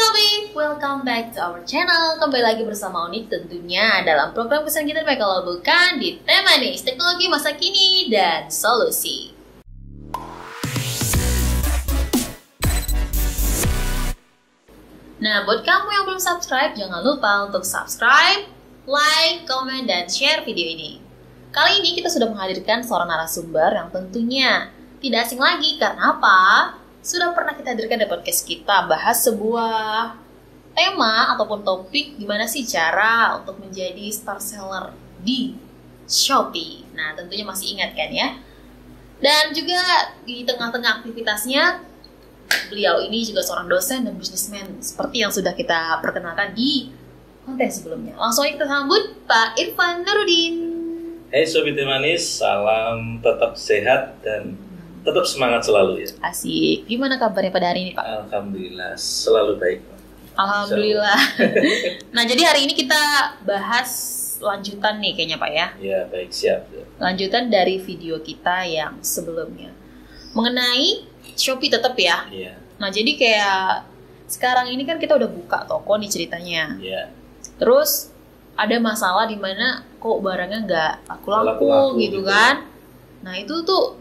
Sobi, welcome back to our channel. Kembali lagi bersama Onik tentunya dalam program pesan kita kalau bukan di Temanis, teknologi masa kini dan solusi. Nah, buat kamu yang belum subscribe, jangan lupa untuk subscribe, like, comment, dan share video ini. Kali ini kita sudah menghadirkan seorang narasumber yang tentunya tidak asing lagi. Karena apa? Sudah pernah kita hadirkan di podcast kita, bahas sebuah tema ataupun topik gimana sih cara untuk menjadi star seller di Shopee. Nah, tentunya masih ingat kan ya? Dan juga di tengah-tengah aktivitasnya, beliau ini juga seorang dosen dan bisnismen seperti yang sudah kita perkenalkan di konten sebelumnya. Langsung aja kita sambut Pak Irfan Nurudin. Hai Sobi Temanis, salam tetap sehat dan tetap semangat selalu ya. Asik. Gimana kabarnya pada hari ini, Pak? Alhamdulillah, selalu baik. Alhamdulillah. Nah, jadi hari ini kita bahas lanjutan nih kayaknya, Pak ya. Ya, baik, siap. Lanjutan dari video kita yang sebelumnya. Mengenai Shopee tetap ya. Iya. Nah, jadi kayak sekarang ini kan kita udah buka toko nih ceritanya. Iya. Terus ada masalah di mana kok barangnya nggak laku-laku gitu kan. Nah, itu tuh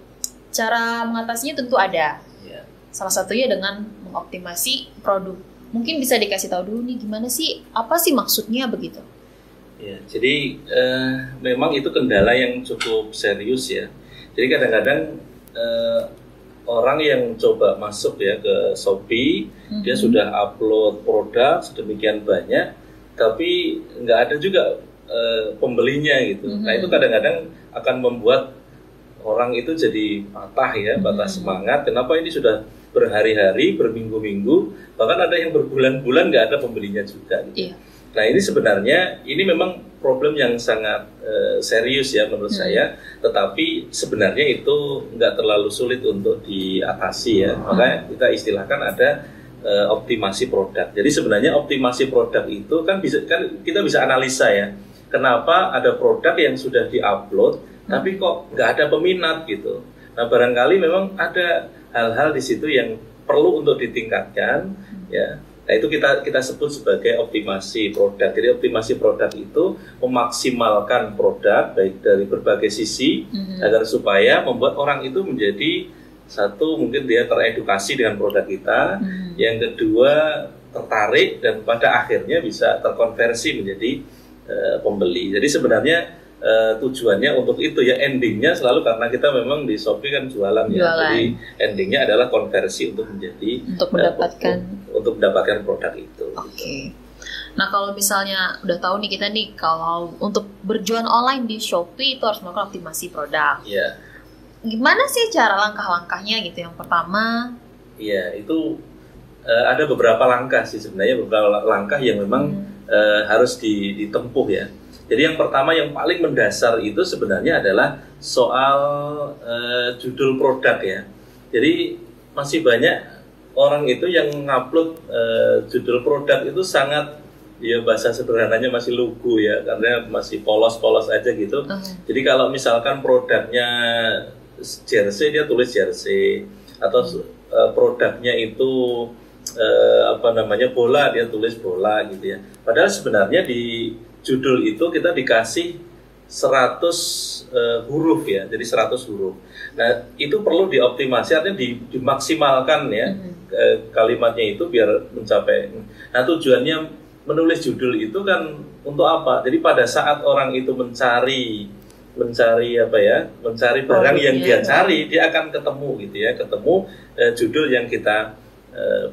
cara mengatasinya tentu ada. Ya. Salah satunya dengan mengoptimasi produk. Mungkin bisa dikasih tahu dulu nih gimana sih, apa sih maksudnya begitu? Ya, jadi memang itu kendala yang cukup serius ya. Jadi kadang-kadang orang yang coba masuk ya ke Shopee, dia sudah upload produk sedemikian banyak, tapi nggak ada juga pembelinya gitu. Nah, itu kadang-kadang akan membuat orang itu jadi patah ya, patah semangat. Kenapa ini sudah berhari-hari, berminggu-minggu, bahkan ada yang berbulan-bulan nggak ada pembelinya juga. Gitu. Iya. Nah, ini sebenarnya ini memang problem yang sangat serius ya menurut saya. Tetapi sebenarnya itu nggak terlalu sulit untuk diatasi ya. Makanya kita istilahkan ada optimasi produk. Jadi sebenarnya optimasi produk itu kan kita bisa analisa ya. Kenapa ada produk yang sudah diupload tapi kok nggak ada peminat gitu. Nah, barangkali memang ada hal-hal di situ yang perlu untuk ditingkatkan ya. Nah, itu kita sebut sebagai optimasi produk. Jadi optimasi produk itu memaksimalkan produk baik dari berbagai sisi agar supaya membuat orang itu menjadi satu, mungkin dia teredukasi dengan produk kita, yang kedua tertarik dan pada akhirnya bisa terkonversi menjadi pembeli. Jadi sebenarnya tujuannya untuk itu ya, endingnya selalu karena kita memang di Shopee kan jualan. Ya, jadi endingnya adalah konversi untuk menjadi untuk mendapatkan produk itu. Oke. Nah, kalau misalnya udah tahu nih kita nih kalau untuk berjualan online di Shopee itu harus melakukan optimasi produk. Iya. Gimana sih cara langkah-langkahnya gitu? Yang pertama? Iya, itu ada beberapa langkah sih sebenarnya, beberapa langkah yang memang harus ditempuh ya. Jadi yang pertama yang paling mendasar itu sebenarnya adalah soal judul produk ya. Jadi masih banyak orang itu yang ngupload judul produk itu sangat, ya bahasa sederhananya masih lugu ya, karena masih polos-polos aja gitu. Jadi kalau misalkan produknya jersey, dia tulis jersey, atau produknya itu bola, dia tulis bola gitu ya. Padahal sebenarnya di judul itu kita dikasih 100 huruf ya, jadi 100 huruf. Nah, itu perlu dioptimasi, artinya dimaksimalkan ya kalimatnya itu biar mencapai. Nah, tujuannya menulis judul itu kan untuk apa? Jadi pada saat orang itu mencari barang yang dia cari, dia akan ketemu gitu ya, judul yang kita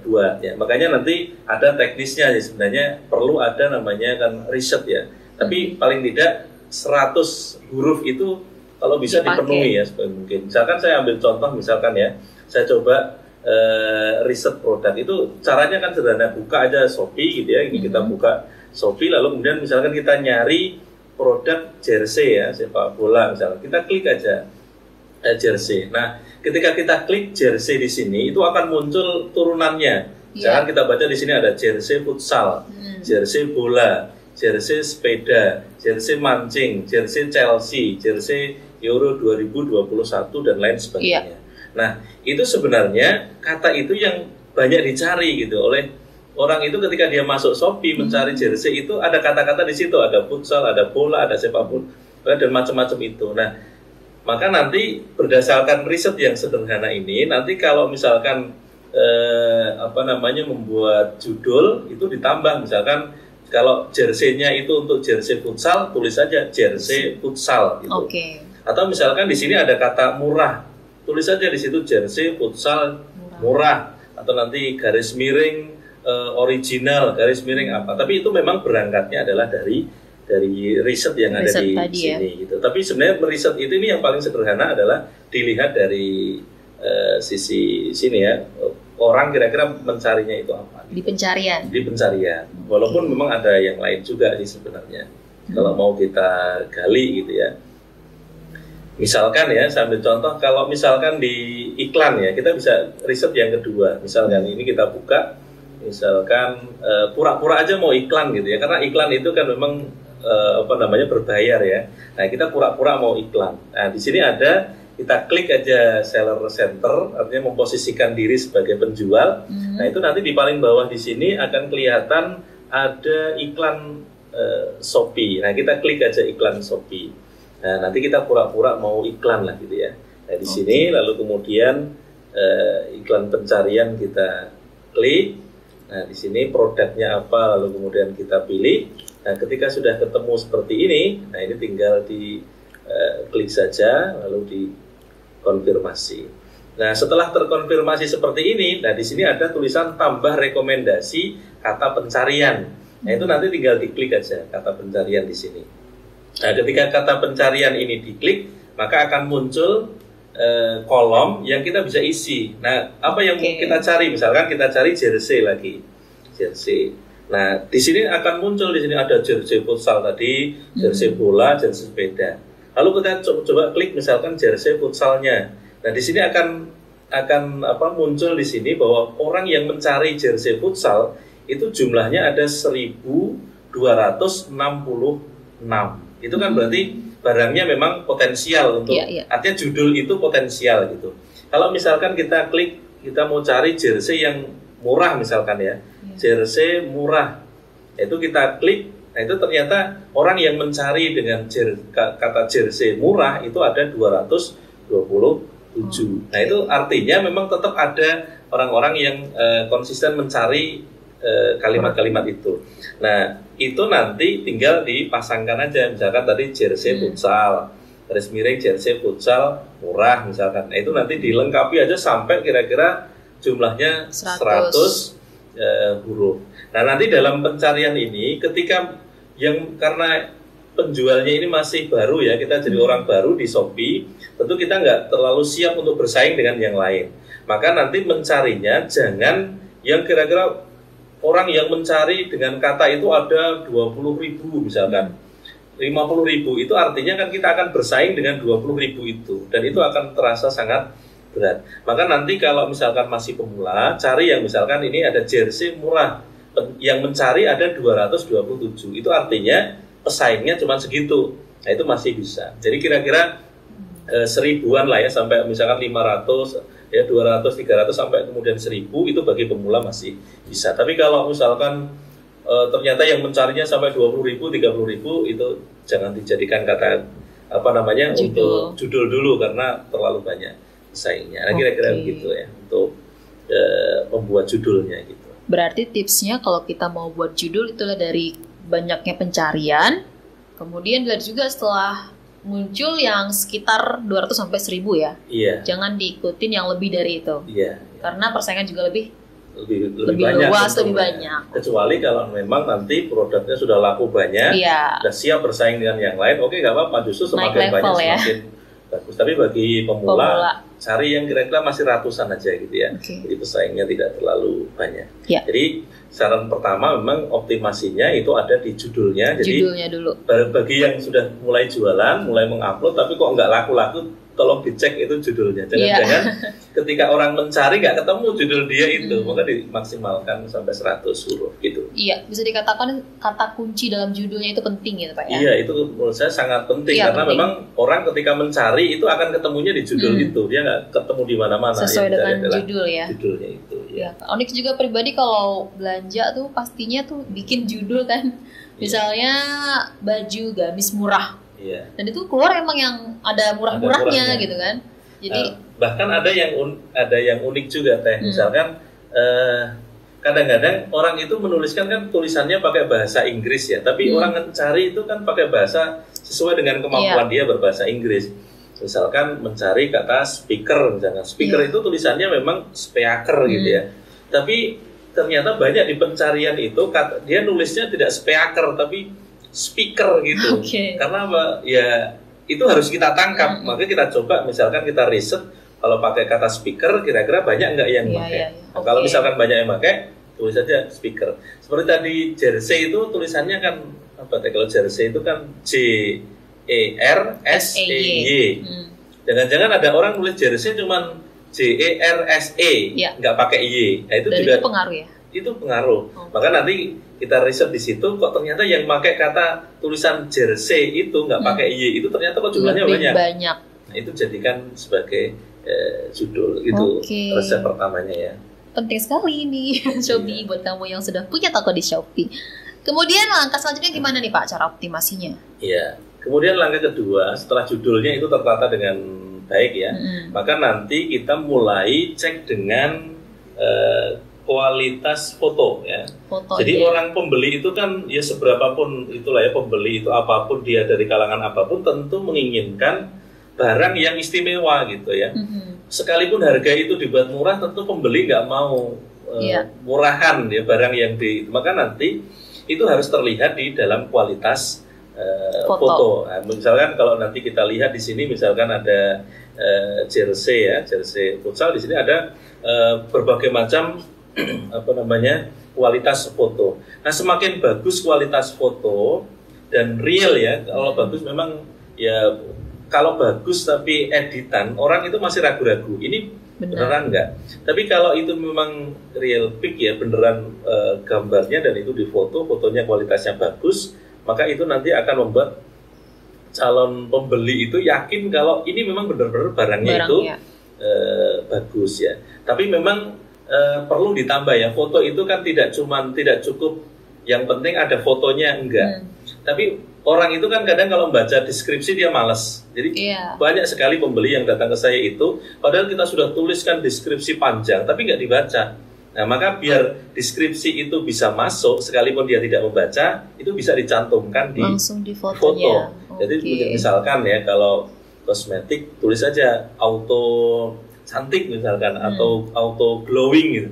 buat ya. Makanya nanti ada teknisnya ya, sebenarnya perlu ada namanya kan riset ya. Tapi paling tidak 100 huruf itu kalau bisa dipenuhi ya mungkin. Misalkan saya ambil contoh, misalkan ya, saya coba riset produk itu caranya kan sederhana, buka aja Shopee gitu ya. Ini kita buka Shopee, lalu kemudian misalkan kita nyari produk jersey ya, sepak bola misalnya. Kita klik aja jersey. Nah, ketika kita klik jersey di sini, itu akan muncul turunannya. Misalkan kita baca di sini ada jersey futsal, jersey bola, jersey sepeda, jersey mancing, jersey Chelsea, jersey Euro 2021 dan lain sebagainya. Nah, itu sebenarnya kata itu yang banyak dicari gitu oleh orang itu ketika dia masuk Shopee mencari jersey itu ada kata-kata di situ, ada futsal, ada bola, ada sepak bola dan macam-macam itu. Nah, maka nanti berdasarkan riset yang sederhana ini, nanti kalau misalkan membuat judul itu ditambah, misalkan kalau jersey-nya itu untuk jersey futsal, tulis saja jersey futsal gitu. Atau misalkan di sini ada kata murah, tulis saja di situ jersey futsal murah. Atau nanti garis miring original, garis miring apa. Tapi itu memang berangkatnya adalah dari riset yang ada di sini gitu. Tapi sebenarnya riset ini yang paling sederhana adalah dilihat dari sisi sini ya, orang kira-kira mencarinya itu apa di pencarian. Walaupun memang ada yang lain juga sih sebenarnya kalau mau kita gali gitu ya. Misalkan ya, saya ambil contoh, kalau misalkan di iklan ya, kita bisa riset yang kedua. Misalkan ini kita buka, misalkan pura-pura aja mau iklan gitu ya, karena iklan itu kan memang berbayar ya. Nah, kita pura-pura mau iklan. Nah, di sini ada, kita klik aja seller center, artinya memposisikan diri sebagai penjual. Nah, itu nanti di paling bawah di sini akan kelihatan ada iklan Shopee. Nah, kita klik aja iklan Shopee. Nah, nanti kita pura-pura mau iklan lah gitu ya. Nah, di sini lalu kemudian iklan pencarian kita klik. Nah, di sini produknya apa, lalu kemudian kita pilih. Nah, ketika sudah ketemu seperti ini, nah ini tinggal di klik saja, lalu dikonfirmasi. Nah, setelah terkonfirmasi seperti ini, nah di sini ada tulisan tambah rekomendasi kata pencarian. Nah, itu nanti tinggal diklik aja kata pencarian di sini. Nah, ketika kata pencarian ini diklik, maka akan muncul kolom yang kita bisa isi. Nah, apa yang kita cari? Misalkan kita cari jersey lagi, jersey. Nah, di sini akan muncul, di sini ada jersey futsal tadi, jersey bola, jersey sepeda. Lalu kita coba klik misalkan jersey futsalnya. Nah, di sini akan muncul di sini bahwa orang yang mencari jersey futsal itu jumlahnya ada 1.266. Itu kan berarti barangnya memang potensial untuk, artinya judul itu potensial gitu. Kalau misalkan kita klik, kita mau cari jersey yang murah misalkan ya, jersey murah, itu kita klik, nah itu ternyata orang yang mencari dengan kata jersey murah itu ada 227. Nah, itu artinya memang tetap ada orang-orang yang konsisten mencari kalimat-kalimat itu. Nah, itu nanti tinggal dipasangkan aja, misalkan tadi jersey futsal, garis miring jersey futsal murah misalkan. Nah, itu nanti dilengkapi aja sampai kira-kira jumlahnya 100 huruf. Nah, nanti dalam pencarian ini ketika karena penjualnya ini masih baru ya, kita jadi orang baru di Shopee, tentu kita nggak terlalu siap untuk bersaing dengan yang lain. Maka nanti mencarinya jangan yang kira-kira orang yang mencari dengan kata itu ada 20.000 misalkan, 50.000, itu artinya kan kita akan bersaing dengan 20.000 itu, dan itu akan terasa sangat berat. Maka nanti kalau misalkan masih pemula, cari yang misalkan ini ada jersey murah, yang mencari ada 227, itu artinya pesaingnya cuma segitu. Nah, itu masih bisa. Jadi kira-kira 1000-an lah ya, sampai misalkan 500 ya, 200, 300 sampai kemudian 1000, itu bagi pemula masih bisa. Tapi kalau misalkan ternyata yang mencarinya sampai 20.000, 30.000, itu jangan dijadikan kata untuk judul dulu karena terlalu banyak pesaingnya. Nah, kira-kira begitu ya untuk membuat judulnya gitu. Berarti tipsnya kalau kita mau buat judul itulah dari banyaknya pencarian, kemudian dilihat juga setelah muncul yang sekitar 200 sampai 1000 ya. Iya. Jangan diikutin yang lebih dari itu. Iya. Karena persaingan juga lebih banyak, luas, lebih banyak. Kecuali kalau memang nanti produknya sudah laku banyak, sudah siap bersaing dengan yang lain, oke, nggak apa-apa, justru semakin banyak semakin bagus. Tapi bagi pemula, cari yang kira-kira masih ratusan aja gitu ya. Jadi pesaingnya tidak terlalu banyak. Jadi saran pertama memang optimasinya itu ada di judulnya. Jadi judulnya dulu. Bagi yang sudah mulai jualan, mulai mengupload tapi kok nggak laku-laku, tolong dicek itu judulnya. Jangan-jangan ketika orang mencari nggak ketemu judul dia itu, maka dimaksimalkan sampai 100 huruf gitu. Iya, bisa dikatakan kata kunci dalam judulnya itu penting gitu Pak ya? Iya, itu menurut saya sangat penting karena memang orang ketika mencari itu akan ketemunya di judul itu, dia nggak ketemu di mana-mana. Sesuai dengan judul ya? Judulnya itu. Ya. Ya, Onyx juga pribadi kalau belanja tuh pastinya tuh bikin judul kan. Misalnya baju gamis murah. Iya. Dan itu keluar emang yang ada murah-murahnya gitu kan. Jadi bahkan ada yang unik juga Teh. Misalkan kadang-kadang orang itu menuliskan kan tulisannya pakai bahasa Inggris ya, tapi orang mencari itu kan pakai bahasa sesuai dengan kemampuan dia berbahasa Inggris. Misalkan mencari kata speaker, misalkan speaker itu tulisannya memang speaker gitu ya. Tapi ternyata banyak di pencarian itu dia nulisnya tidak speaker tapi speaker gitu. Karena apa? Ya itu harus kita tangkap. Maka kita coba misalkan kita riset kalau pakai kata speaker kira-kira banyak nggak yang pakai. Nah, kalau misalkan banyak yang pakai, tulis saja speaker. Seperti tadi jersey itu tulisannya kan apa? Kalau jersey itu kan JERSEY. Jangan-jangan ada orang nulis jersey cuman JERSE, nggak pakai Y. Nah, itu juga itu pengaruh ya. Itu pengaruh. Maka nanti kita riset di situ kok ternyata yang pakai kata tulisan jersey itu nggak pakai Y itu ternyata kok jumlahnya banyak. Nah, itu jadikan sebagai judul itu resep pertamanya ya. Penting sekali ini Shopee buat kamu yang sudah punya toko di Shopee. Kemudian langkah selanjutnya gimana nih Pak cara optimasinya? Iya. Kemudian langkah kedua setelah judulnya itu tertata dengan baik ya, maka nanti kita mulai cek dengan kualitas foto ya. Jadi orang pembeli itu kan ya seberapapun itulah ya pembeli itu apapun dia dari kalangan apapun tentu menginginkan barang yang istimewa gitu ya. Sekalipun harga itu dibuat murah tentu pembeli nggak mau murahan ya barang yang maka nanti itu harus terlihat di dalam kualitas foto. Nah, misalkan kalau nanti kita lihat di sini misalkan ada jersey ya, jersey futsal di sini ada berbagai macam kualitas foto. Nah, semakin bagus kualitas foto dan real ya, kalau bagus memang ya kalau bagus tapi editan orang itu masih ragu-ragu. Ini beneran enggak? Tapi kalau itu memang real pic ya, beneran gambarnya dan itu di fotonya kualitasnya bagus, maka itu nanti akan membuat calon pembeli itu yakin kalau ini memang benar-benar barangnya itu bagus ya. Tapi memang perlu ditambah ya, foto itu kan tidak cukup yang penting ada fotonya enggak. Tapi orang itu kan kadang kalau membaca deskripsi dia malas. Jadi banyak sekali pembeli yang datang ke saya itu padahal kita sudah tuliskan deskripsi panjang tapi nggak dibaca. Nah, maka biar deskripsi itu bisa masuk, sekalipun dia tidak membaca, itu bisa dicantumkan di foto. Jadi misalkan ya, kalau kosmetik, tulis saja auto cantik misalkan, atau auto glowing gitu.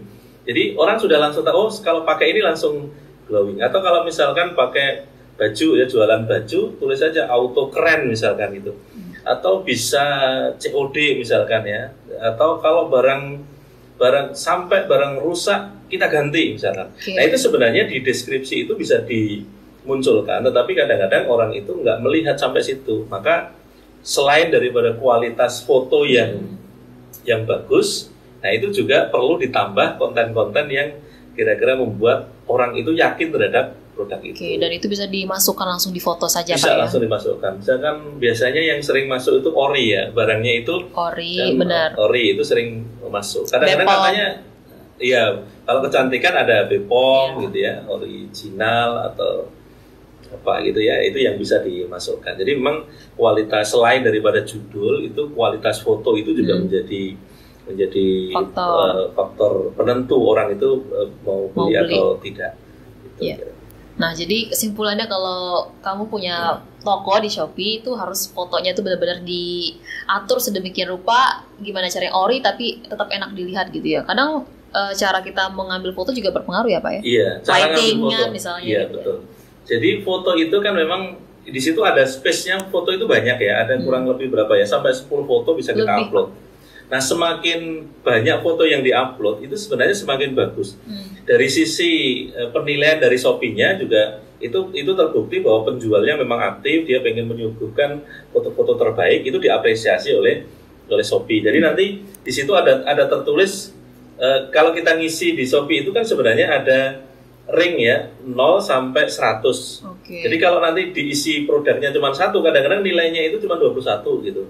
Jadi orang sudah langsung tahu, oh kalau pakai ini langsung glowing. Atau kalau misalkan pakai baju ya, jualan baju, tulis saja auto keren misalkan gitu. Atau bisa COD misalkan ya. Atau kalau barang rusak kita ganti misalkan. Nah itu sebenarnya di deskripsi itu bisa dimunculkan, tetapi kadang-kadang orang itu nggak melihat sampai situ. Maka selain daripada kualitas foto yang bagus, nah itu juga perlu ditambah konten-konten yang kira-kira membuat orang itu yakin terhadap produk itu. Dan itu bisa dimasukkan langsung di foto saja bisa Pak ya? Langsung dimasukkan. Misalkan biasanya yang sering masuk itu ori ya, barangnya itu benar. Ori itu sering masuk. Kadang-kadang katanya, iya kalau kecantikan ada Bepom gitu ya, original atau apa gitu ya, itu yang bisa dimasukkan. Jadi memang kualitas selain daripada judul itu kualitas foto itu juga menjadi faktor penentu orang itu mau beli atau tidak. Gitu. Nah, jadi kesimpulannya kalau kamu punya toko di Shopee itu harus fotonya itu benar-benar diatur sedemikian rupa, gimana caranya ori tapi tetap enak dilihat gitu ya. Kadang cara kita mengambil foto juga berpengaruh ya Pak ya? Iya, lighting-nya misalnya. Iya, gitu. Betul. Jadi foto itu kan memang di situ ada space-nya, foto itu banyak ya, ada kurang lebih berapa ya, sampai 10 foto bisa kita upload. Nah, semakin banyak foto yang diupload itu sebenarnya semakin bagus. Dari sisi penilaian dari Shopee-nya juga itu terbukti bahwa penjualnya memang aktif, dia pengen menyuguhkan foto-foto terbaik, itu diapresiasi oleh Shopee. Jadi nanti di situ ada tertulis kalau kita ngisi di Shopee itu kan sebenarnya ada ring ya, 0 sampai 100. Jadi kalau nanti diisi produknya cuma 1, kadang-kadang nilainya itu cuma 21 gitu.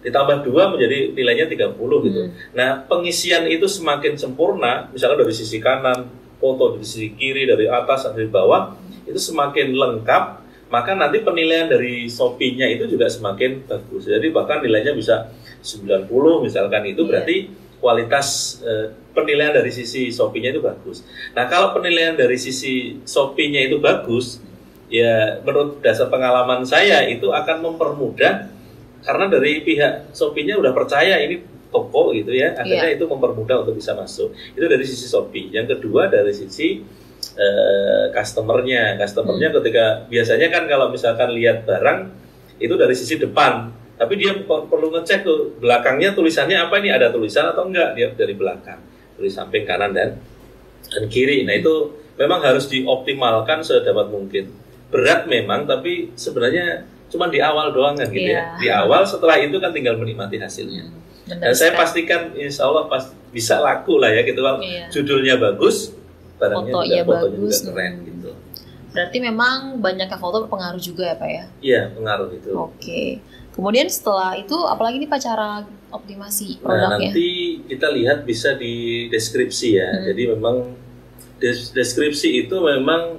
ditambah 2 menjadi nilainya 30 gitu. Nah, pengisian itu semakin sempurna, misalnya dari sisi kanan, foto dari sisi kiri, dari atas, dari bawah, itu semakin lengkap, maka nanti penilaian dari Shopee-nya itu juga semakin bagus. Jadi bahkan nilainya bisa 90 misalkan, itu berarti kualitas penilaian dari sisi Shopee-nya itu bagus. Nah, kalau penilaian dari sisi Shopee-nya itu bagus, ya menurut dasar pengalaman saya itu akan mempermudah, karena dari pihak Shopee-nya udah percaya ini toko gitu ya, akhirnya itu mempermudah untuk bisa masuk. Itu dari sisi Shopee. Yang kedua dari sisi customer-nya ketika biasanya kan kalau misalkan lihat barang itu dari sisi depan, tapi dia perlu ngecek tuh belakangnya tulisannya apa, ini ada tulisan atau enggak, dia dari belakang, dari samping kanan dan kiri. Nah, itu memang harus dioptimalkan sedapat mungkin. Berat memang, tapi sebenarnya cuma di awal doang kan gitu ya. Di awal, setelah itu kan tinggal menikmati hasilnya. Dan saya pastikan insya Allah bisa laku lah ya gitu. Kalau judulnya bagus, barangnya fotonya bagus, juga keren gitu. Berarti memang banyaknya foto berpengaruh juga ya Pak ya? Iya, pengaruh itu. Oke. Kemudian setelah itu apalagi nih Pak cara optimasi produknya? Nah, nanti kita lihat bisa di deskripsi ya. Jadi memang deskripsi itu memang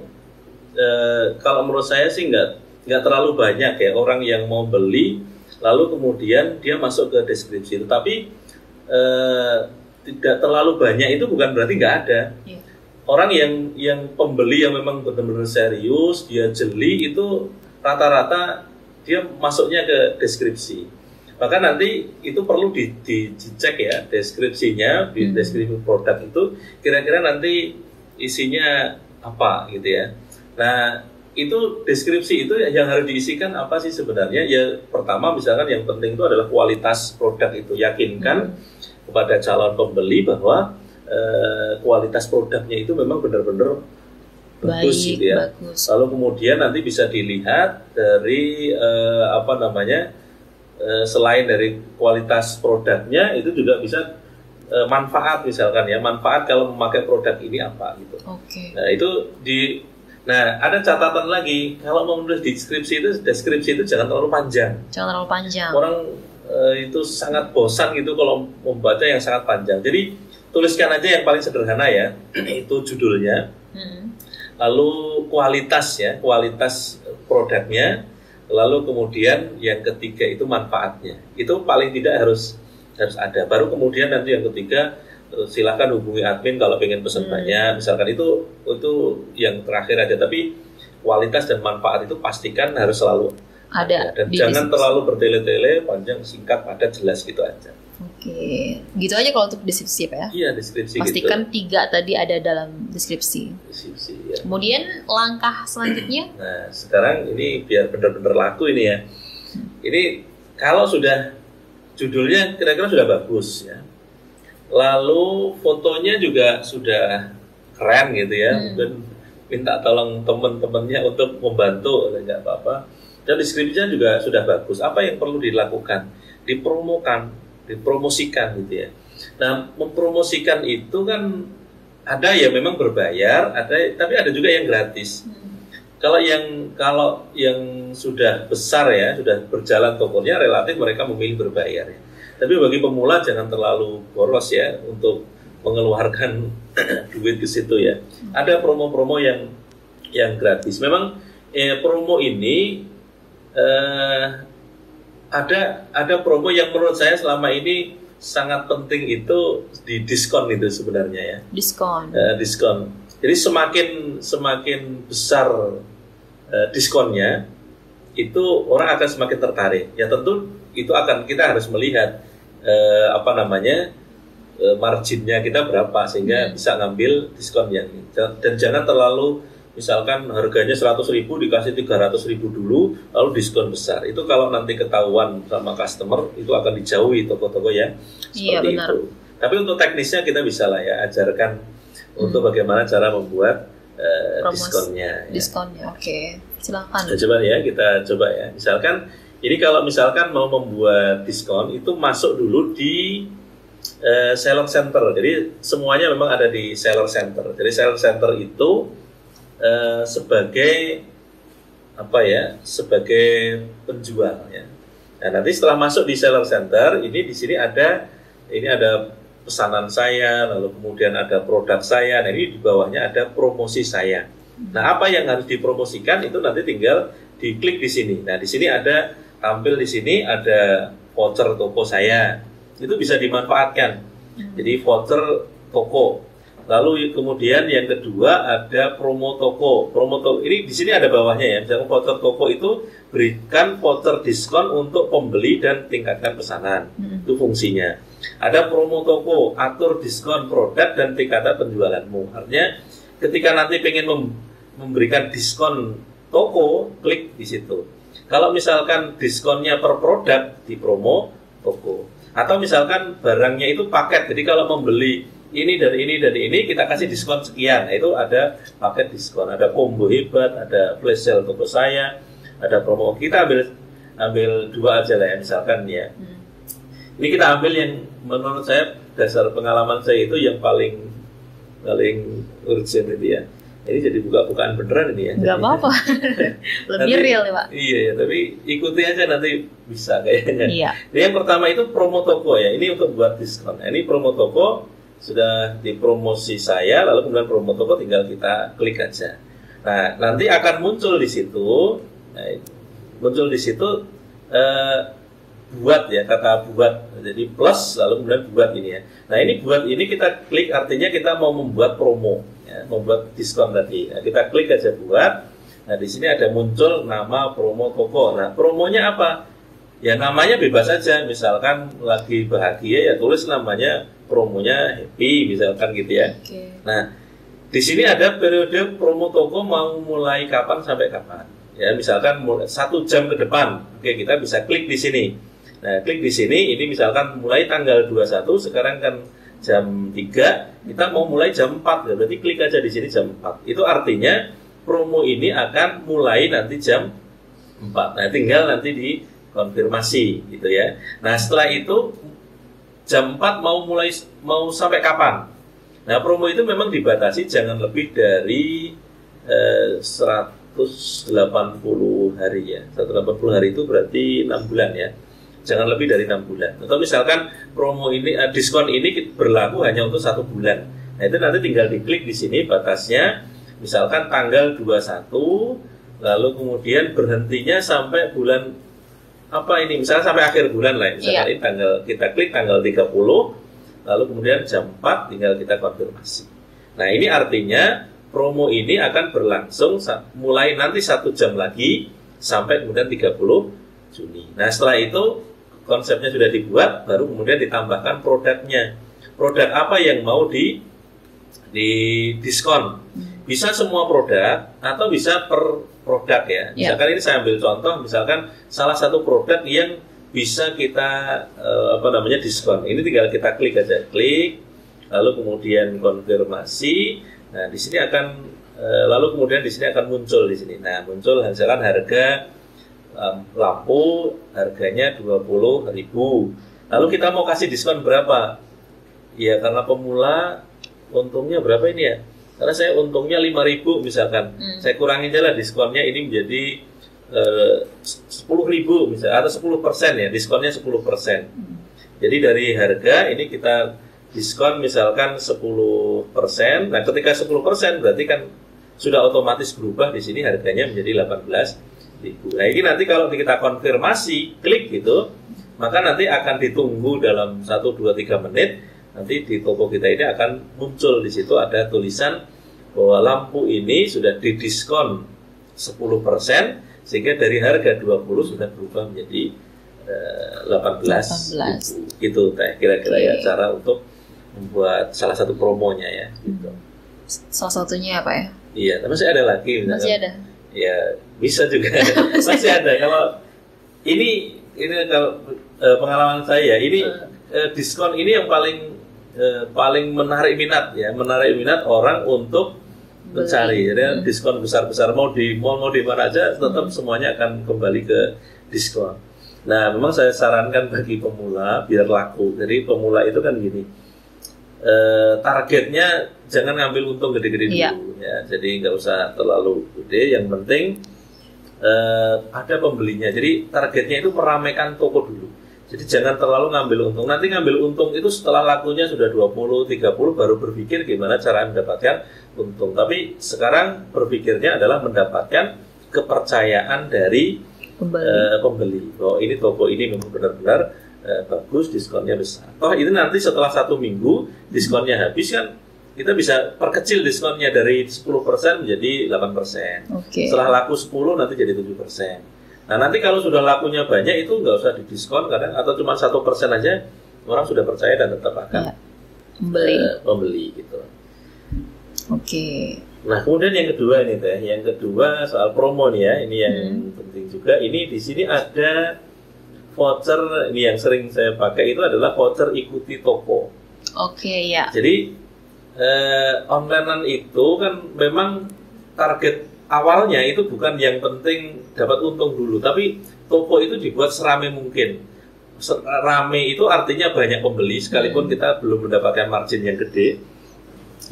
kalau menurut saya sih nggak terlalu banyak ya orang yang mau beli lalu kemudian dia masuk ke deskripsi itu. Tapi tidak terlalu banyak itu bukan berarti nggak ada. Orang yang pembeli yang memang benar-benar serius, dia jeli, itu rata-rata dia masuknya ke deskripsi. Maka nanti itu perlu dicek ya deskripsinya, di deskripsi produk itu kira-kira nanti isinya apa gitu ya. Nah, itu deskripsi itu yang harus diisikan apa sih sebenarnya? Ya pertama misalkan yang penting itu adalah kualitas produk itu. Yakinkan kepada calon pembeli bahwa kualitas produknya itu memang benar-benar bagus gitu ya. Lalu kemudian nanti bisa dilihat dari selain dari kualitas produknya itu juga bisa manfaat misalkan ya. Manfaat kalau memakai produk ini apa gitu. Nah, itu Nah, ada catatan lagi, kalau mau menulis deskripsi itu jangan terlalu panjang. Orang itu sangat bosan gitu kalau membaca yang sangat panjang. Jadi tuliskan aja yang paling sederhana ya, itu judulnya, lalu kualitas produknya, lalu kemudian yang ketiga itu manfaatnya. Itu paling tidak harus ada. Baru kemudian nanti yang ketiga, silakan hubungi admin kalau pengen pesan banyak, misalkan itu yang terakhir aja. Tapi kualitas dan manfaat itu pastikan harus selalu ada. Dan jangan terlalu bertele-tele, panjang, singkat, padat, jelas gitu aja. Gitu aja kalau untuk deskripsi Pak ya? Iya, deskripsi pastikan gitu. 3 tadi ada dalam deskripsi ya. Kemudian langkah selanjutnya? Nah, sekarang ini biar benar-benar laku ini ya. Ini kalau sudah judulnya kira-kira sudah bagus ya, lalu fotonya juga sudah keren gitu ya, dan minta tolong teman-temannya untuk membantu, nggak apa-apa. Dan deskripsinya juga sudah bagus. Apa yang perlu dilakukan? Dipromosikan gitu ya. Nah, mempromosikan itu kan ada ya memang berbayar, tapi ada juga yang gratis. Kalau yang sudah besar ya, sudah berjalan tokonya, relatif mereka memilih berbayar ya. Tapi bagi pemula jangan terlalu boros ya untuk mengeluarkan duit ke situ ya. Ada promo-promo yang gratis. Memang promo ini ada promo yang menurut saya selama ini sangat penting itu di diskon itu sebenarnya ya. Diskon. Jadi semakin besar diskonnya, itu orang akan semakin tertarik. Ya tentu itu kita harus melihat marginnya kita berapa sehingga bisa ngambil diskon yang ini. Dan jangan terlalu, misalkan harganya 100.000 dikasih 300.000 dulu lalu diskon besar. Itu kalau nanti ketahuan sama customer itu akan dijauhi toko-toko ya seperti itu. Tapi untuk teknisnya kita bisa lah ya ajarkan untuk bagaimana cara membuat diskonnya. Oke. Silakan. Nah, coba ya kita coba ya. Misalkan ini kalau misalkan mau membuat diskon itu masuk dulu di seller center. Jadi semuanya memang ada di seller center. Jadi seller center itu sebagai sebagai penjual ya. Nah, nanti setelah masuk di seller center, ini di sini ada pesanan saya, lalu kemudian ada produk saya. Nah, ini di bawahnya ada promosi saya. Nah, apa yang harus dipromosikan itu nanti tinggal diklik di sini. Nah, di sini ada tampil di sini ada voucher toko saya. Itu bisa dimanfaatkan. Jadi voucher toko. Lalu kemudian yang kedua ada promo toko. Promo toko ini di sini ada bawahnya ya. Misalnya voucher toko itu berikan voucher diskon untuk pembeli dan tingkatkan pesanan. Itu fungsinya. Ada promo toko, atur diskon produk dan tingkatkan penjualanmu. Artinya ketika nanti pengen memberikan diskon toko, klik di situ. Kalau misalkan diskonnya per produk di promo toko. Atau misalkan barangnya itu paket. Jadi kalau membeli ini dan ini dan ini kita kasih diskon sekian. Nah, itu ada paket diskon, ada combo hebat, ada flash sale toko saya, ada promo. Kita ambil dua aja lah ya misalkan ya. Ini kita ambil yang menurut saya dasar pengalaman saya itu yang paling urgent itu ya. Ini jadi buka-bukaan beneran ini ya. Nggak apa-apa. Lebih nanti, real ya Pak. Iya ya, tapi ikuti aja nanti bisa kayaknya. Iya. Jadi yang pertama itu promo toko ya. Ini untuk buat diskon. Nah, ini promo toko sudah di promosi saya, lalu kemudian promo toko tinggal kita klik aja. Nah, nanti akan muncul di situ, buat ya, kata buat, jadi plus lalu kemudian buat ini ya. Nah, ini buat ini kita klik artinya kita mau membuat promo, ya, membuat diskon tadi. Nah, kita klik aja buat. Nah, di sini ada muncul nama promo toko. Nah, promonya apa? Ya namanya bebas saja. Misalkan lagi bahagia ya tulis namanya promonya happy misalkan gitu ya. Nah, di sini ada periode promo toko mau mulai kapan sampai kapan. Ya misalkan 1 jam ke depan. Oke, kita bisa klik di sini. Nah, klik di sini ini misalkan mulai tanggal 21 sekarang kan jam 3, kita mau mulai jam 4 ya. Berarti klik aja di sini jam 4. Itu artinya promo ini akan mulai nanti jam 4. Nah, tinggal nanti di konfirmasi gitu ya. Nah, setelah itu jam 4 mau sampai kapan? Nah, promo itu memang dibatasi jangan lebih dari 180 hari ya. 180 hari itu berarti 6 bulan ya. Jangan lebih dari 6 bulan. Atau misalkan promo ini diskon ini berlaku hanya untuk 1 bulan. Nah, itu nanti tinggal diklik di sini batasnya. Misalkan tanggal 21 lalu kemudian berhentinya sampai bulan apa ini, misalnya sampai akhir bulan lah, misalnya ini tanggal, kita klik tanggal 30, lalu kemudian jam 4 tinggal kita konfirmasi. Nah, ini artinya promo ini akan berlangsung mulai nanti 1 jam lagi sampai kemudian 30 Juni. Nah, setelah itu konsepnya sudah dibuat, baru kemudian ditambahkan produknya. Produk apa yang mau di diskon? Bisa semua produk atau bisa per produk ya. Misalkan ini saya ambil contoh, misalkan salah satu produk yang bisa kita diskon. Ini tinggal kita klik aja, klik, lalu kemudian konfirmasi. Nah, di sini akan lalu kemudian di sini akan muncul di sini. Nah, muncul misalkan harga lampu harganya 20.000. Lalu kita mau kasih diskon berapa? Ya, karena pemula untungnya berapa ini ya? Karena saya untungnya 5.000 misalkan, saya kurangin aja lah diskonnya ini menjadi 10.000 misalnya, atau 10% ya, diskonnya 10%. Jadi dari harga ini kita diskon misalkan 10%. Nah, ketika 10% berarti kan sudah otomatis berubah di sini harganya menjadi 18.000. Nah, ini nanti kalau kita konfirmasi, klik gitu, maka nanti akan ditunggu dalam 1, 2, 3 menit. Nanti di toko kita ini akan muncul di situ ada tulisan bahwa lampu ini sudah didiskon 10% sehingga dari harga 20 sudah berubah menjadi 18. Gitu kira-kira ya cara untuk membuat salah satu promonya ya gitu. Salah satunya apa ya? Iya, tapi masih ada lagi misalkan. Masih ada. Ya, bisa juga. Masih ada. Kalau ini kalau pengalaman saya ini diskon ini yang paling menarik minat ya, menarik minat orang untuk mencari. Jadi diskon besar-besar mau di mall mau di mana aja tetap semuanya akan kembali ke diskon. Nah, memang saya sarankan bagi pemula biar laku. Jadi pemula itu kan gini, targetnya jangan ngambil untung gede-gede dulu ya. Jadi nggak usah terlalu gede. Yang penting ada pembelinya. Jadi targetnya itu meramaikan toko dulu. Jadi jangan terlalu ngambil untung. Nanti ngambil untung itu setelah lakunya sudah 20, 30 baru berpikir gimana cara mendapatkan untung. Tapi sekarang berpikirnya adalah mendapatkan kepercayaan dari pembeli. Oh, ini toko ini memang benar-benar bagus, diskonnya besar. Toh ini nanti setelah 1 minggu diskonnya habis kan, kita bisa perkecil diskonnya dari 10% menjadi 8%. Setelah laku 10 nanti jadi 7%. Nah nanti kalau sudah lakunya banyak itu nggak usah didiskon kadang, atau cuma 1% aja orang sudah percaya dan tetap akan membeli gitu. Nah kemudian yang kedua ini Teh, yang kedua soal promo nih ya, ini yang penting juga. Ini di sini ada voucher, ini yang sering saya pakai itu adalah voucher ikuti toko. Jadi onlinean itu kan memang target awalnya itu bukan yang penting dapat untung dulu, tapi toko itu dibuat seramai mungkin. Rame itu artinya banyak pembeli, sekalipun kita belum mendapatkan margin yang gede.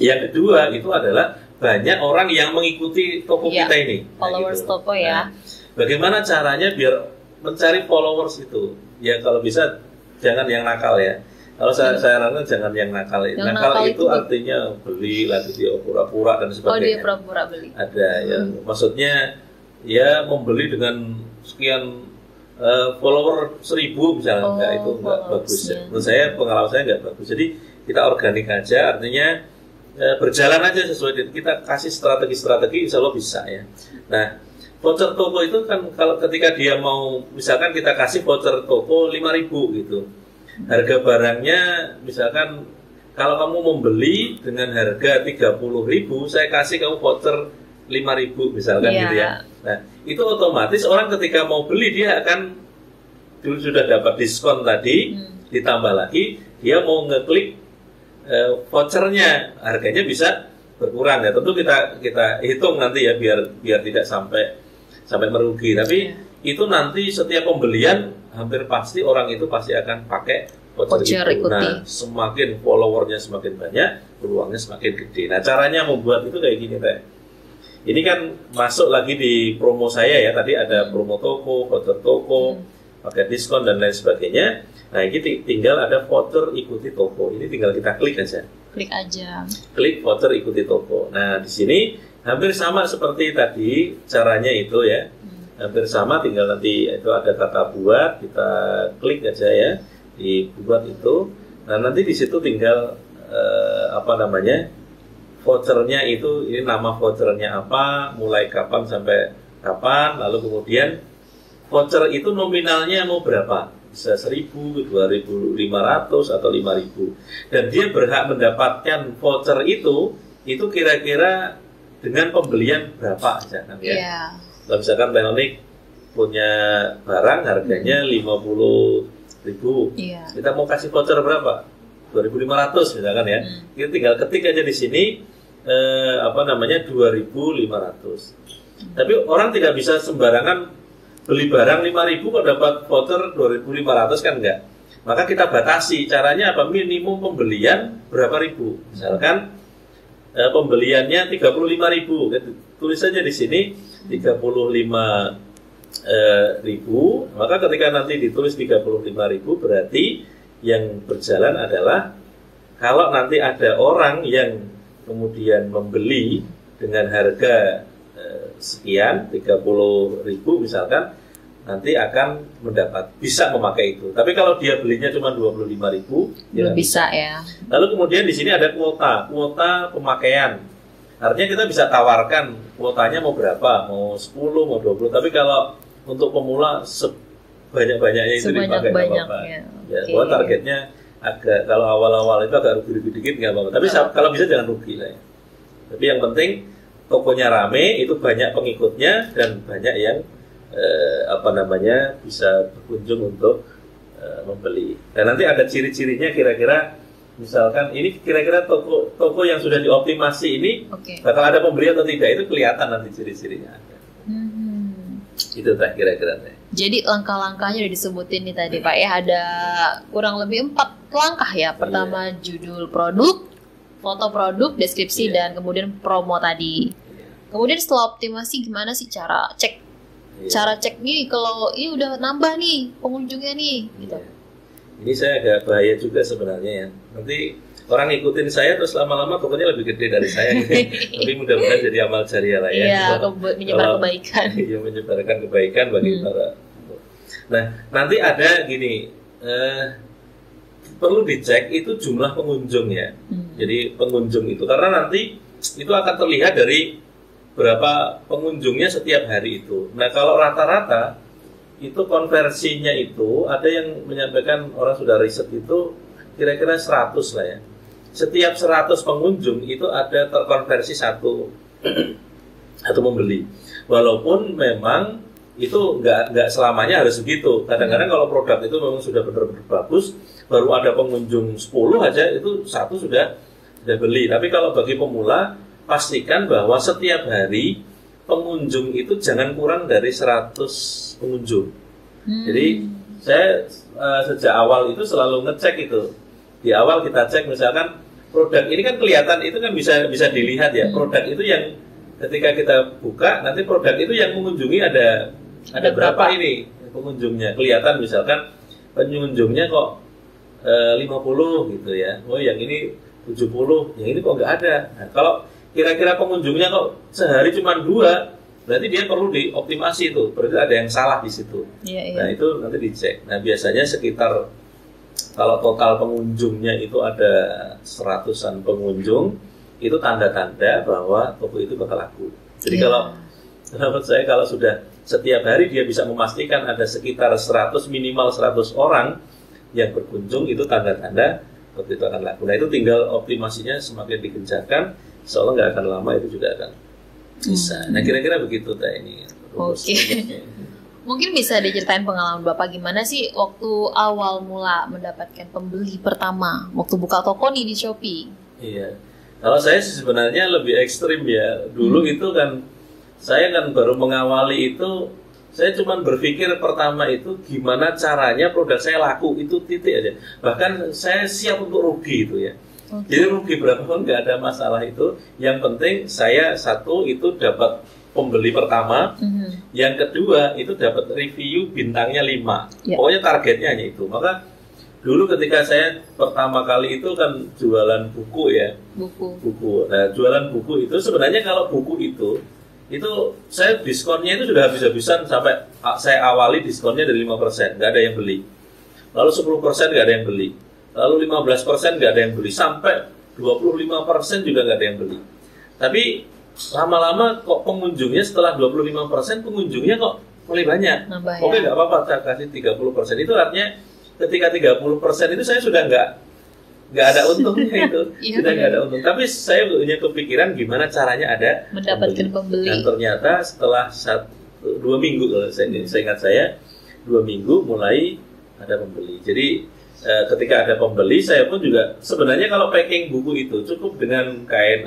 Yang kedua itu adalah banyak orang yang mengikuti toko kita ini. Followers gitu. Toko ya. Nah, bagaimana caranya biar mencari followers itu? Ya kalau bisa jangan yang nakal ya. Kalau saya sarankan jangan yang nakal. Nakal itu artinya beli lagi dia pura-pura dan sebagainya. Dia pura-pura beli. Ada yang maksudnya ya membeli dengan sekian follower 1000 misalnya, enggak, itu enggak bagus ya. Menurut saya pengalaman saya enggak bagus. Jadi kita organik aja, artinya berjalan aja sesuai kita kasih strategi insya Allah bisa ya. Nah voucher toko itu kan kalau ketika dia mau, misalkan kita kasih voucher toko 5.000 gitu. Harga barangnya misalkan kalau kamu membeli dengan harga 30.000, saya kasih kamu voucher 5.000 misalkan gitu ya. Nah, itu otomatis orang ketika mau beli dia akan dulu sudah dapat diskon tadi, ditambah lagi dia mau ngeklik vouchernya, harganya bisa berkurang ya. Tentu kita hitung nanti ya biar tidak sampai merugi. Tapi itu nanti setiap pembelian hampir pasti orang itu pasti akan pakai voucher itu. Nah, semakin followernya semakin banyak, peluangnya semakin gede. Nah, caranya membuat itu kayak gini Teh. Ini kan masuk lagi di promo saya ya. Tadi ada promo toko, voucher toko, pakai diskon dan lain sebagainya. Nah, ini tinggal ada voucher ikuti toko. Ini tinggal kita klik aja. Klik voucher ikuti toko. Nah, di sini hampir sama seperti tadi caranya itu ya. Hampir sama, tinggal nanti itu ada kata buat, kita klik aja ya di buat itu. Nah nanti di situ tinggal vouchernya itu, ini nama vouchernya apa, mulai kapan sampai kapan, lalu kemudian voucher itu nominalnya mau berapa, bisa 1.000, 2.500 atau 5.000, dan dia berhak mendapatkan voucher itu kira-kira dengan pembelian berapa aja kan ya. Kalau misalkan Teonik punya barang harganya 50.000, kita mau kasih voucher berapa? 2.500 misalkan ya. Kita tinggal ketik aja di sini 2.500. Tapi orang tidak bisa sembarangan beli barang 5.000 kok dapat voucher 2.500 kan enggak. Maka kita batasi, caranya apa? Minimum pembelian berapa ribu. Misalkan pembeliannya 35.000, tulis saja di sini 35.000, maka ketika nanti ditulis 35.000 berarti yang berjalan adalah kalau nanti ada orang yang kemudian membeli dengan harga sekian 30.000 misalkan, nanti akan bisa memakai itu. Tapi kalau dia belinya cuma 25.000, belum bisa ya. Lalu kemudian di sini ada kuota pemakaian. Artinya kita bisa tawarkan kuotanya mau berapa, mau 10, mau 20. Tapi kalau untuk pemula sebanyak-banyaknya itu dipakai nggak apa-apa. Ya, buat targetnya agak, kalau awal-awal itu agak rugi dikit nggak apa-apa. Tapi kalau bisa jangan rugi lah ya. Tapi yang penting tokonya rame, itu banyak pengikutnya dan banyak yang bisa berkunjung untuk membeli. Dan nanti ada ciri-cirinya kira-kira. Misalkan ini kira-kira toko yang sudah dioptimasi ini bakal ada pembeli atau tidak, itu kelihatan nanti ciri-cirinya. Itu Teh kira-kira Teh. Jadi langkah-langkahnya udah disebutin nih tadi Pak ya, ada kurang lebih 4 langkah ya. Pertama judul produk, foto produk, deskripsi dan kemudian promo tadi. Kemudian setelah optimasi gimana sih cara cek Iya. cara cek nih kalau ini udah nambah nih pengunjungnya nih gitu. Iya. Ini saya agak bahaya juga sebenarnya ya. Nanti orang ngikutin saya terus lama-lama pokoknya lebih gede dari saya gitu. Tapi mudah-mudahan jadi amal jariah lah ya. Iya, menyebar kebaikan. Iya, menyebarkan kebaikan bagi para. Nah, nanti ada gini, perlu dicek itu jumlah pengunjung ya. Jadi pengunjung itu karena nanti itu akan terlihat dari berapa pengunjungnya setiap hari itu. Nah, kalau rata-rata itu konversinya itu ada yang menyampaikan orang sudah riset itu kira-kira 100 lah ya. Setiap 100 pengunjung itu ada terkonversi satu membeli. Walaupun memang itu nggak selamanya harus begitu. Kadang-kadang kalau produk itu memang sudah benar-benar bagus, baru ada pengunjung 10 aja itu satu sudah beli. Tapi kalau bagi pemula pastikan bahwa setiap hari pengunjung itu jangan kurang dari 100 pengunjung. Jadi saya sejak awal itu selalu ngecek itu. Di awal kita cek misalkan produk ini kan kelihatan itu kan bisa dilihat ya. Produk itu yang ketika kita buka nanti produk itu yang mengunjungi ada berapa ini pengunjungnya. Kelihatan misalkan pengunjungnya kok 50 gitu ya. Oh yang ini 70, yang ini kok nggak ada. Nah, kalau kira-kira pengunjungnya kok sehari cuma 2, berarti dia perlu dioptimasi itu. Berarti ada yang salah di situ. Iya. Nah itu nanti dicek. Nah biasanya sekitar kalau total pengunjungnya itu ada 100-an pengunjung, itu tanda-tanda bahwa toko itu bakal laku. Jadi kalau menurut saya kalau sudah setiap hari dia bisa memastikan ada sekitar 100 minimal 100 orang yang berkunjung, itu tanda-tanda toko itu akan laku. Nah itu tinggal optimasinya semakin digencarkan, seolah nggak akan lama itu juga akan bisa. Nah kira-kira begitu ini. Oke. Mungkin bisa diceritain pengalaman Bapak gimana sih waktu awal mula mendapatkan pembeli pertama waktu buka toko nih di Shopee? Iya. Kalau saya sebenarnya lebih ekstrim ya. Dulu itu kan saya kan baru mengawali itu, saya cuma berpikir pertama itu gimana caranya produk saya laku, itu titik aja. Bahkan saya siap untuk rugi itu ya. Jadi rugi berapapun nggak ada masalah itu. Yang penting saya satu itu dapat pembeli pertama, yang kedua itu dapat review bintangnya 5. Pokoknya targetnya hanya itu. Maka dulu ketika saya pertama kali itu kan jualan buku ya. Buku. Nah, jualan buku itu sebenarnya kalau buku itu saya diskonnya itu sudah habis-habisan sampai saya awali diskonnya dari 5%, nggak ada yang beli. Lalu 10% nggak ada yang beli. Lalu 15% nggak ada yang beli. Sampai 25% juga nggak ada yang beli. Tapi lama-lama kok pengunjungnya setelah 25% pengunjungnya kok mulai banyak. Oke, nggak apa-apa, saya kasih 30%. Itu artinya ketika 30% itu saya sudah nggak ada untungnya itu. Sudah nggak ada untung. Tapi saya punya kepikiran gimana caranya ada mendapatkan pembeli. Dan ternyata setelah 2 minggu, kalau saya ingat saya 2 minggu mulai ada pembeli. Jadi ketika ada pembeli, saya pun juga sebenarnya kalau packing buku itu cukup dengan kain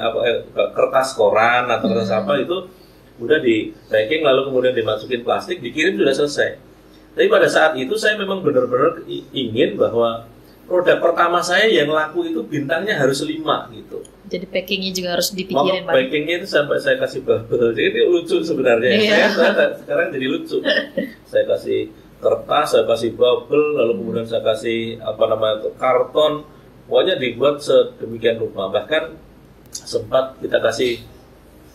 kertas koran atau kertas apa itu udah di packing lalu kemudian dimasukin plastik, dikirim sudah selesai. Tapi pada saat itu saya memang benar-benar ingin bahwa produk pertama saya yang laku itu bintangnya harus 5 gitu. Jadi packingnya juga harus dipikirin Pak. Packingnya itu sampai saya kasih bubble, jadi lucu sebenarnya. Saya sekarang jadi lucu. Saya kasih kertas, saya kasih bubble, lalu kemudian saya kasih karton, pokoknya dibuat sedemikian rupa. Bahkan sempat kita kasih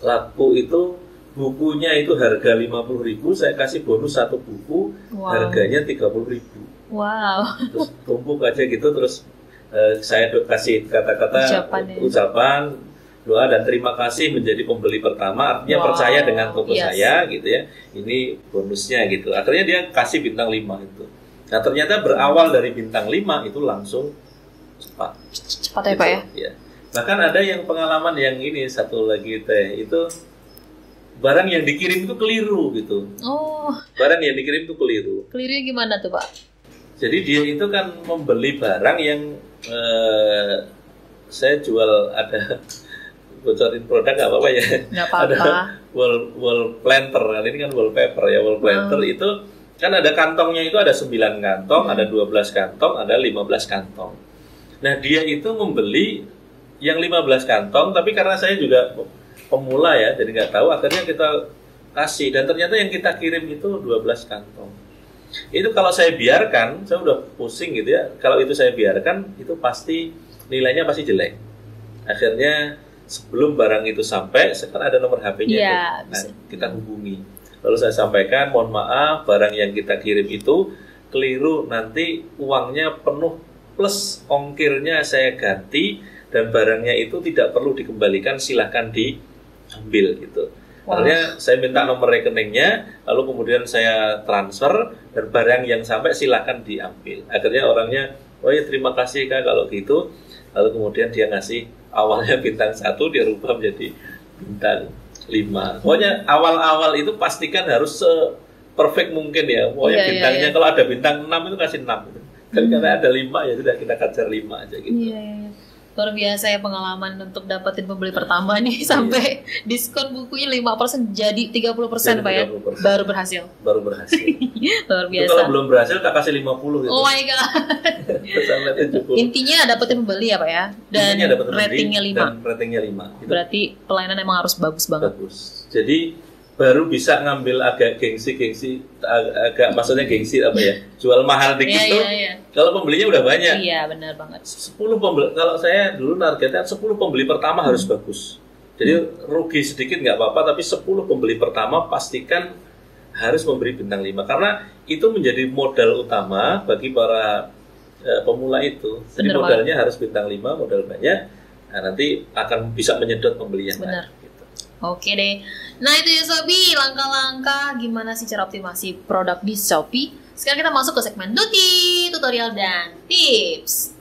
laku itu bukunya itu harga 50.000, saya kasih bonus 1 buku, harganya 30.000. Wow. Terus tumpuk aja gitu, terus saya kasih kata-kata ucapan doa dan terima kasih menjadi pembeli pertama, artinya percaya dengan toko saya gitu ya, ini bonusnya gitu. Akhirnya dia kasih bintang 5 itu. Nah ternyata berawal dari bintang 5 itu langsung cepat ya Pak ya? Bahkan ada yang pengalaman yang ini satu lagi itu barang yang dikirim itu keliru gitu. Barang yang dikirim itu keliru. Kelirunya gimana tuh Pak? Jadi dia itu kan membeli barang yang saya jual, ada bocorin produk nggak apa-apa ya. Nggak apa-apa. Ada wall planter, ini kan wallpaper ya. Wall planter itu kan ada kantongnya, itu ada 9 kantong, ada 12 kantong, ada 15 kantong. Nah dia itu membeli yang 15 kantong, tapi karena saya juga pemula ya, jadi nggak tahu. Akhirnya kita kasih, dan ternyata yang kita kirim itu 12 kantong. Itu kalau saya biarkan, saya udah pusing gitu ya, kalau itu saya biarkan, itu pasti nilainya pasti jelek. Akhirnya sebelum barang itu sampai, sekarang ada nomor HP-nya nah, kita hubungi. Lalu saya sampaikan, mohon maaf, barang yang kita kirim itu keliru, nanti uangnya penuh plus ongkirnya saya ganti, dan barangnya itu tidak perlu dikembalikan, silahkan diambil gitu. Akhirnya saya minta nomor rekeningnya, lalu kemudian saya transfer, dan barang yang sampai silahkan diambil. Akhirnya orangnya, oh ya terima kasih Kak kalau gitu. Lalu kemudian dia ngasih awalnya bintang 1, dia rubah menjadi bintang 5. Pokoknya awal-awal itu pastikan harus se-perfect mungkin ya. Pokoknya bintangnya kalau ada bintang 6 itu kasih 6 gitu. Kan karena ada 5 ya sudah kita kejar 5 aja gitu. Luar biasa ya pengalaman untuk dapetin pembeli pertama nih, sampai diskon bukunya 5% jadi 30% Pak ya. Baru berhasil. Luar biasa. Itu kalau belum berhasil tak kasih 50 gitu. Oh my god. Intinya dapetin pembeli ya Pak ya. Dan ratingnya 5. Dan ratingnya 5 gitu. Berarti pelayanan emang harus bagus banget. Bagus. Jadi baru bisa ngambil agak gengsi, agak maksudnya gengsi apa ya, jual mahal dikit tuh. Kalau pembelinya udah banyak. Iya benar banget. 10 pembeli, kalau saya dulu targetnya 10 pembeli pertama harus bagus. Jadi rugi sedikit nggak apa-apa, tapi 10 pembeli pertama pastikan harus memberi bintang 5, karena itu menjadi modal utama bagi para pemula itu. Jadi bener modalnya harus bintang 5, modal banyak. Nah, nanti akan bisa menyedot pembeli yang lain. Oke deh. Nah itu ya Sobi, langkah-langkah gimana sih cara optimasi produk di Shopee. Sekarang kita masuk ke segmen Duty, tutorial dan tips.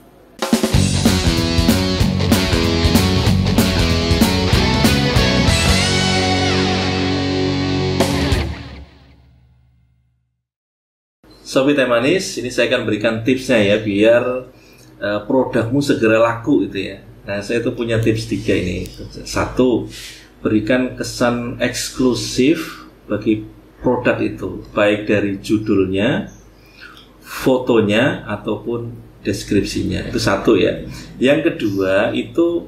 Sobi Teh Manis, ini saya akan berikan tipsnya ya, biar produkmu segera laku gitu ya. Nah saya tuh punya tips 3 ini. 1, berikan kesan eksklusif bagi produk itu, baik dari judulnya, fotonya, ataupun deskripsinya. Itu 1 ya. Yang kedua, itu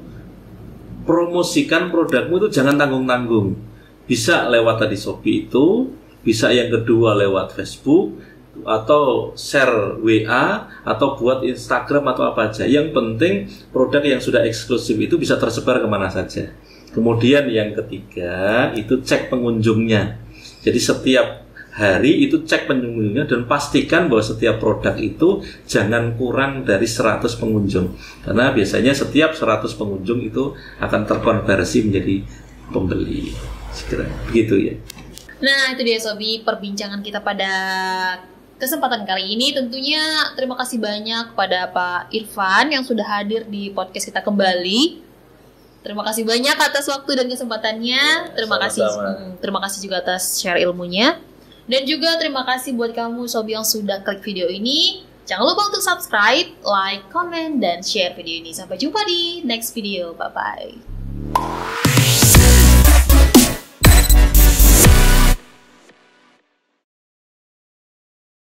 promosikan produkmu itu jangan tanggung-tanggung. Bisa lewat tadi Shopee itu, bisa yang kedua lewat Facebook, atau share WA, atau buat Instagram atau apa aja. Yang penting produk yang sudah eksklusif itu bisa tersebar kemana saja. Kemudian yang ketiga itu cek pengunjungnya. Jadi setiap hari itu cek pengunjungnya dan pastikan bahwa setiap produk itu jangan kurang dari 100 pengunjung. Karena biasanya setiap 100 pengunjung itu akan terkonversi menjadi pembeli. Segera begitu ya. Nah itu dia Sobi, perbincangan kita pada kesempatan kali ini. Tentunya terima kasih banyak kepada Pak Irfan yang sudah hadir di podcast kita kembali. Terima kasih banyak atas waktu dan kesempatannya. Terima kasih juga atas share ilmunya. Dan juga terima kasih buat kamu Sobi yang sudah klik video ini. Jangan lupa untuk subscribe, like, comment, dan share video ini. Sampai jumpa di next video. Bye-bye.